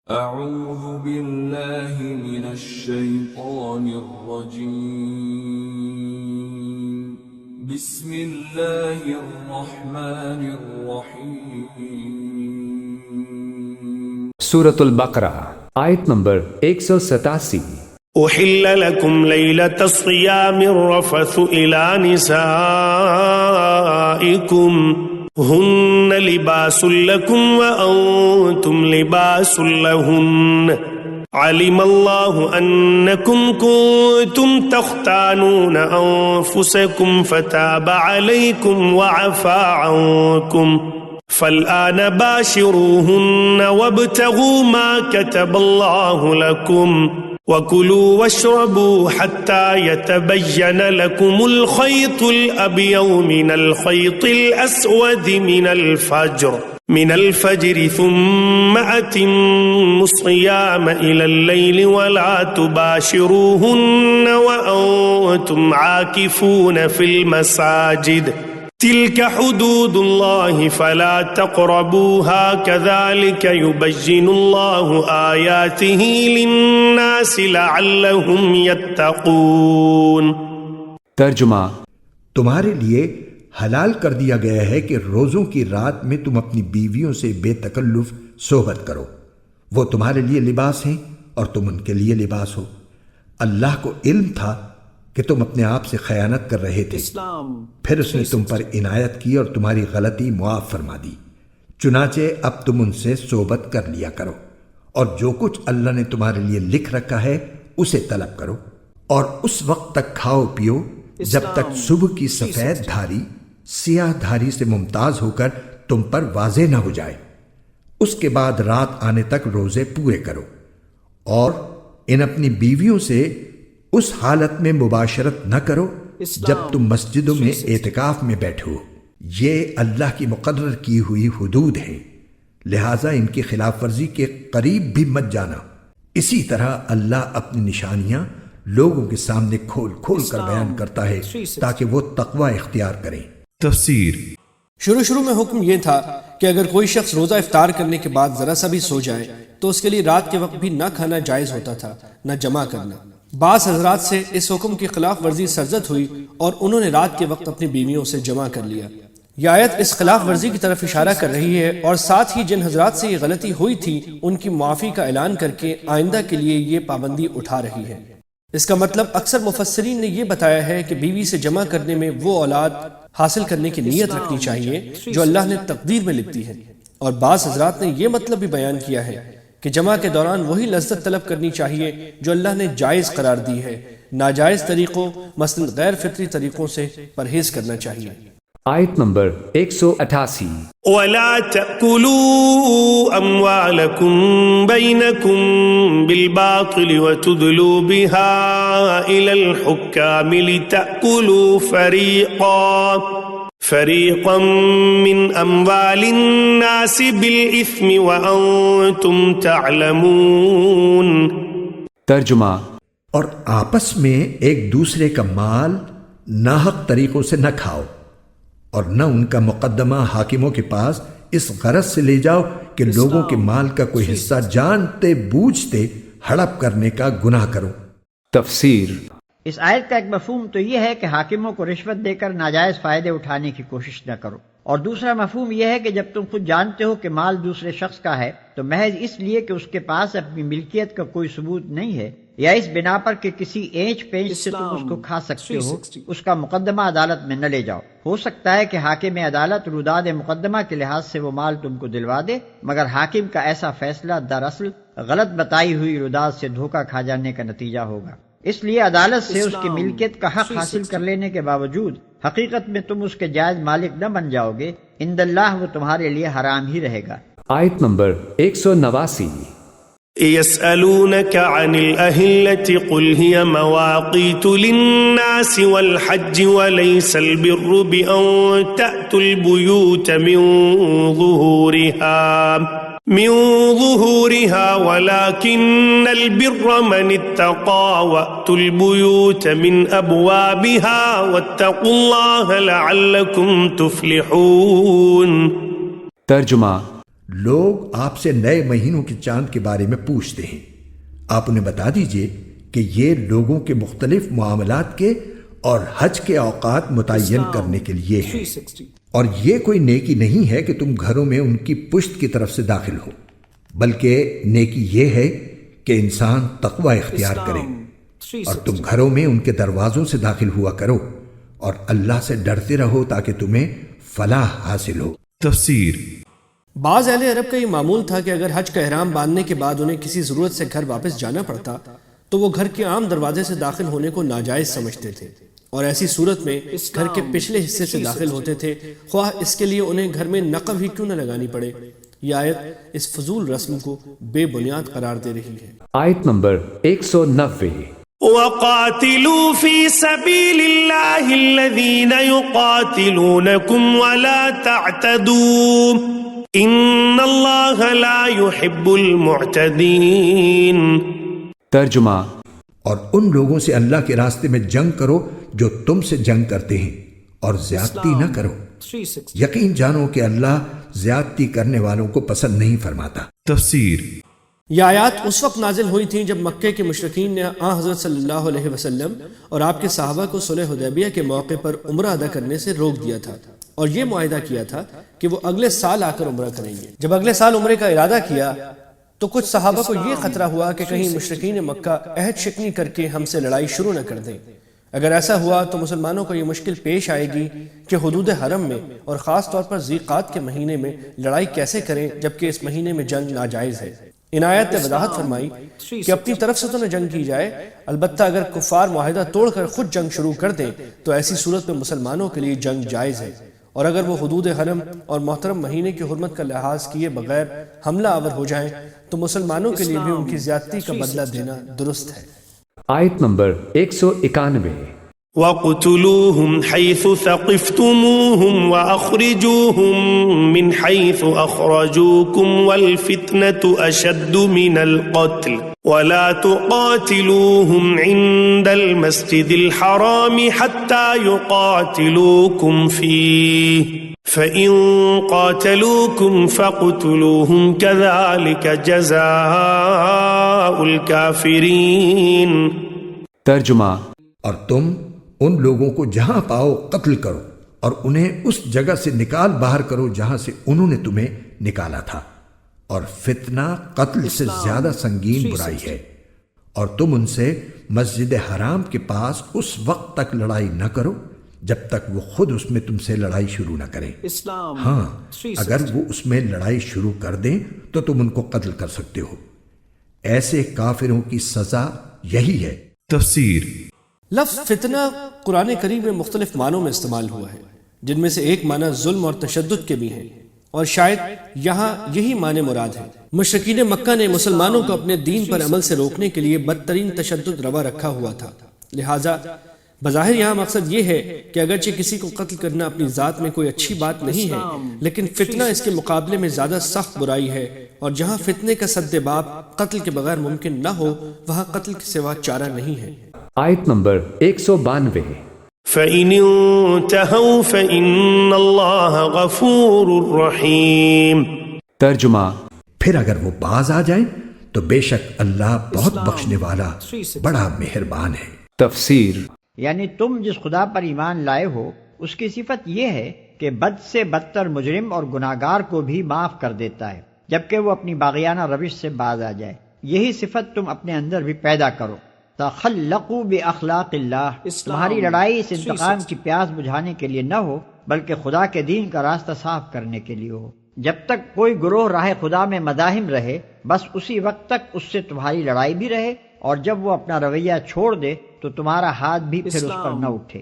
أعوذ بالله من الشيطان الرجيم بسم الله الرحمن الرحيم سورة البقرہ آیت نمبر 187 أحل لكم ليلة الصيام الرفث إلى نسائكم هن لباس لكم وأنتم لباس لهن علم الله أنكم كنتم تختانون أنفسكم فتاب عليكم وعفى عنكم فالآن باشروهن وابتغوا ما كتب الله لكم وكلوا واشربوا حتى يتبين لكم الخيط الأبيض من الخيط الأسود من الفجر ثم أتموا الصيام إلى الليل ولا تباشروهن وأنتم عاكفون في المساجد تلك حدود الله فلا تقربوها كذلك يبين الله آياته للناس لعلهم يتقون۔ ترجمہ، تمہارے لیے حلال کر دیا گیا ہے کہ روزوں کی رات میں تم اپنی بیویوں سے بے تکلف صحبت کرو، وہ تمہارے لیے لباس ہیں اور تم ان کے لیے لباس ہو۔ اللہ کو علم تھا کہ تم اپنے آپ سے خیانت کر رہے تھے، پھر اس نے تم پر عنایت کی اور تمہاری غلطی معاف فرما دی، چنانچہ اب تم ان سے صحبت کر لیا کرو، اور جو کچھ اللہ نے تمہارے لیے لکھ رکھا ہے اسے طلب کرو، اور اس وقت تک کھاؤ پیو جب تک صبح کی سفید دھاری سیاہ دھاری سے ممتاز ہو کر تم پر واضح نہ ہو جائے، اس کے بعد رات آنے تک روزے پورے کرو، اور ان اپنی بیویوں سے اس حالت میں مباشرت نہ کرو جب تم مسجدوں میں اعتکاف میں بیٹھو، یہ اللہ کی مقرر کی ہوئی حدود ہیں، لہٰذا ان کی خلاف ورزی کے قریب بھی مت جانا۔ اسی طرح اللہ اپنی نشانیاں لوگوں کے سامنے کھول کھول کر بیان کرتا ہے تاکہ وہ تقوی اختیار کریں۔ تفسیر۔ شروع میں حکم یہ تھا کہ اگر کوئی شخص روزہ افطار کرنے کے بعد ذرا سا بھی سو جائے تو اس کے لیے رات کے وقت بھی نہ کھانا جائز ہوتا تھا نہ جمع کرنا۔ بعض حضرات سے اس حکم کی خلاف ورزی سرزد ہوئی اور انہوں نے رات کے وقت اپنی بیویوں سے جمع کر لیا۔ یہ آیت اس خلاف ورزی کی طرف اشارہ کر رہی ہے اور ساتھ ہی جن حضرات سے یہ غلطی ہوئی تھی ان کی معافی کا اعلان کر کے آئندہ کے لیے یہ پابندی اٹھا رہی ہے۔ اس کا مطلب اکثر مفسرین نے یہ بتایا ہے کہ بیوی سے جمع کرنے میں وہ اولاد حاصل کرنے کی نیت رکھنی چاہیے جو اللہ نے تقدیر میں لکھ دی ہے، اور بعض حضرات نے یہ مطلب بھی بیان کیا ہے کہ جمع کے دوران وہی لذت طلب کرنی چاہیے جو اللہ نے جائز قرار دی ہے، ناجائز طریقوں مثلا غیر فطری طریقوں سے پرہیز کرنا چاہیے۔ آیت نمبر 188 وَلَا تَأْكُلُوا أَمْوَالَكُمْ بَيْنَكُمْ بِالْبَاطِلِ وَتُدْلُوا بِهَا إِلَى الْحُكَّامِ لِتَأْكُلُوا فَرِيقًا مِّنْ أَمْوَالِ النَّاسِ بِالْإِثْمِ وَأَنْتُمْ تَعْلَمُونَ۔ ترجمہ، اور آپس میں ایک دوسرے کا مال ناحق طریقوں سے نہ کھاؤ، اور نہ ان کا مقدمہ حاکموں کے پاس اس غرض سے لے جاؤ کہ لوگوں کے مال کا کوئی حصہ جانتے بوجھتے ہڑپ کرنے کا گناہ کرو۔ تفسیر۔ اس آیت کا ایک مفہوم تو یہ ہے کہ حاکموں کو رشوت دے کر ناجائز فائدے اٹھانے کی کوشش نہ کرو، اور دوسرا مفہوم یہ ہے کہ جب تم خود جانتے ہو کہ مال دوسرے شخص کا ہے تو محض اس لیے کہ اس کے پاس اپنی ملکیت کا کوئی ثبوت نہیں ہے یا اس بنا پر کہ کسی اینچ پینچ سے تم اس کو کھا سکتے ہو، اس کا مقدمہ عدالت میں نہ لے جاؤ۔ ہو سکتا ہے کہ حاکم عدالت روداد مقدمہ کے لحاظ سے وہ مال تم کو دلوا دے، مگر حاکم کا ایسا فیصلہ دراصل غلط بتائی ہوئی روداد سے دھوکہ کھا جانے کا نتیجہ ہوگا۔ اس لیے عدالت سے اس کی ملکیت کا حق حاصل کر لینے کے باوجود حقیقت میں تم اس کے جائز مالک نہ بن جاؤ گے، عند اللہ وہ تمہارے لیے حرام ہی رہے گا۔ آیت نمبر 189 يسألونك عن الأهلة قل هي مواقيت للناس والحج وليس البر بأن تأتوا البيوت من ظهورها ولكن البر من اتقى وأتوا البيوت من أبوابها واتقوا الله لعلكم تفلحون۔ ترجمہ، لوگ آپ سے نئے مہینوں کے چاند کے بارے میں پوچھتے ہیں، آپ انہیں بتا دیجئے کہ یہ لوگوں کے مختلف معاملات کے اور حج کے اوقات متعین کرنے کے لیے ہیں، اور یہ کوئی نیکی نہیں ہے کہ تم گھروں میں ان کی پشت کی طرف سے داخل ہو، بلکہ نیکی یہ ہے کہ انسان تقوی اختیار کرے، اور تم گھروں میں ان کے دروازوں سے داخل ہوا کرو اور اللہ سے ڈرتے رہو تاکہ تمہیں فلاح حاصل ہو۔ تفسیر۔ بعض اہل عرب کا یہ معمول تھا کہ اگر حج کا احرام باندھنے کے بعد انہیں کسی ضرورت سے گھر واپس جانا پڑتا تو وہ گھر کے عام دروازے سے داخل ہونے کو ناجائز سمجھتے تھے، اور ایسی صورت میں گھر کے پچھلے حصے سے داخل ہوتے تھے، خواہ اس کے لیے انہیں گھر میں نقب ہی کیوں نہ لگانی پڑے۔ یہ آیت اس فضول رسم کو بے بنیاد قرار دے رہی ہے۔ آیت نمبر 190۔ وَقَاتِلُوا فِي سَبِيلِ اللَّهِ الَّذِينَ يُقَاتِلُونَكُمْ وَلَا تَعْتَدُوا إِنَّ اللَّهَ لَا يُحِبُّ الْمُعْتَدِينَ۔ ترجمہ۔ اور ان لوگوں سے اللہ کے راستے میں جنگ کرو جو تم سے جنگ کرتے ہیں، اور زیادتی نہ کرو، یقین جانو کہ اللہ زیادتی کرنے والوں کو پسند نہیں فرماتا۔ تفسیر۔ یہ آیات اس وقت نازل ہوئی تھیں جب مکے کے مشرکین نے حضرت صلی اللہ علیہ وسلم اور آپ کے صحابہ کو صلح حدیبیہ کے موقع پر عمرہ ادا کرنے سے روک دیا تھا، اور یہ معاہدہ کیا تھا کہ وہ اگلے سال آ کر عمرہ کریں گے۔ جب اگلے سال عمرے کا ارادہ کیا تو کچھ صحابہ کو یہ خطرہ ہوا کہ کہیں مشرکین مکہ عہد شکنی کر کے ہم سے لڑائی شروع نہ کر دیں۔ اگر ایسا ہوا تو مسلمانوں کو یہ مشکل پیش آئے گی کہ حدود حرم میں اور خاص طور پر ذی قعدہ کے مہینے میں لڑائی کیسے کریں جبکہ اس مہینے میں جنگ ناجائز ہے۔ ان آیات نے وضاحت فرمائی کہ اپنی طرف سے تو نہ جنگ کی جائے، البتہ اگر کفار معاہدہ توڑ کر خود جنگ شروع کر دیں تو ایسی صورت میں مسلمانوں کے لیے جنگ جائز ہے، اور اگر وہ حدود حرم اور محترم مہینے کی حرمت کا لحاظ کیے بغیر حملہ آور ہو جائیں تو مسلمانوں کے لیے بھی ان کی زیادتی کا بدلہ دینا درست ہے۔ آیت نمبر 191۔ وَاقْتُلُوهُمْ حَيْثُ ثَقِفْتُمُوهُمْ وَأَخْرِجُوهُمْ مِنْ حَيْثُ أَخْرَجُوكُمْ وَالْفِتْنَةُ أَشَدُّ مِنَ الْقَتْلِ وَلَا تُقَاتِلُوهُمْ عِنْدَ الْمَسْجِدِ الْحَرَامِ حَتَّى يُقَاتِلُوكُمْ فِيهِ فَإِنْ قَاتَلُوكُمْ فَاقْتُلُوهُمْ كَذَلِكَ جَزَاءُ الْكَافِرِينَ۔ ترجمہ۔ اور تم ان لوگوں کو جہاں پاؤ قتل کرو، اور انہیں اس جگہ سے نکال باہر کرو جہاں سے انہوں نے تمہیں نکالا تھا، اور فتنہ قتل سے زیادہ سنگین برائی ہے، اور تم ان سے مسجد حرام کے پاس اس وقت تک لڑائی نہ کرو جب تک وہ خود اس میں تم سے لڑائی شروع نہ کریں۔ ہاں، اگر وہ اس میں لڑائی شروع کر دیں تو تم ان کو قتل کر سکتے ہو۔ ایسے کافروں کی سزا یہی ہے۔ تفسیر۔ لفظ فتنہ قرآن کریم میں مختلف معنوں میں استعمال ہوا ہے، جن میں سے ایک معنی ظلم اور تشدد کے بھی ہیں، اور شاید یہاں یہی معنی مراد ہے۔ مشرکین مکہ نے مسلمانوں کو اپنے دین پر عمل سے روکنے کے لیے بدترین تشدد روا رکھا ہوا تھا، لہٰذا بظاہر یہاں مقصد یہ ہے کہ اگرچہ کسی کو قتل کرنا اپنی ذات میں کوئی اچھی بات نہیں ہے، لیکن فتنہ اس کے مقابلے میں زیادہ سخت برائی ہے، اور جہاں فتنے کا سد باب قتل کے بغیر ممکن نہ ہو وہاں قتل کے سوا چارہ نہیں ہے۔ آیت نمبر 192۔ فَإِنِ انْتَهَوْا فَإِنَّ اللَّهَ غَفُورٌ رَحِيمٌ۔ ترجمہ۔ پھر اگر وہ باز آ جائیں تو بے شک اللہ بہت بخشنے والا بڑا مہربان ہے۔ تفسیر۔ یعنی تم جس خدا پر ایمان لائے ہو اس کی صفت یہ ہے کہ بد سے بدتر مجرم اور گناہگار کو بھی معاف کر دیتا ہے جبکہ وہ اپنی باغیانہ روش سے باز آ جائے۔ یہی صفت تم اپنے اندر بھی پیدا کرو۔ تخلقوا باخلاق اللہ، تمہاری لڑائی اس انتقام کی پیاس بجھانے کے لیے نہ ہو بلکہ خدا کے دین کا راستہ صاف کرنے کے لیے ہو۔ جب تک کوئی گروہ راہ خدا میں مداحم رہے بس اسی وقت تک اس سے تمہاری لڑائی بھی رہے، اور جب وہ اپنا رویہ چھوڑ دے تو تمہارا ہاتھ بھی پھر اس پر نہ اٹھے۔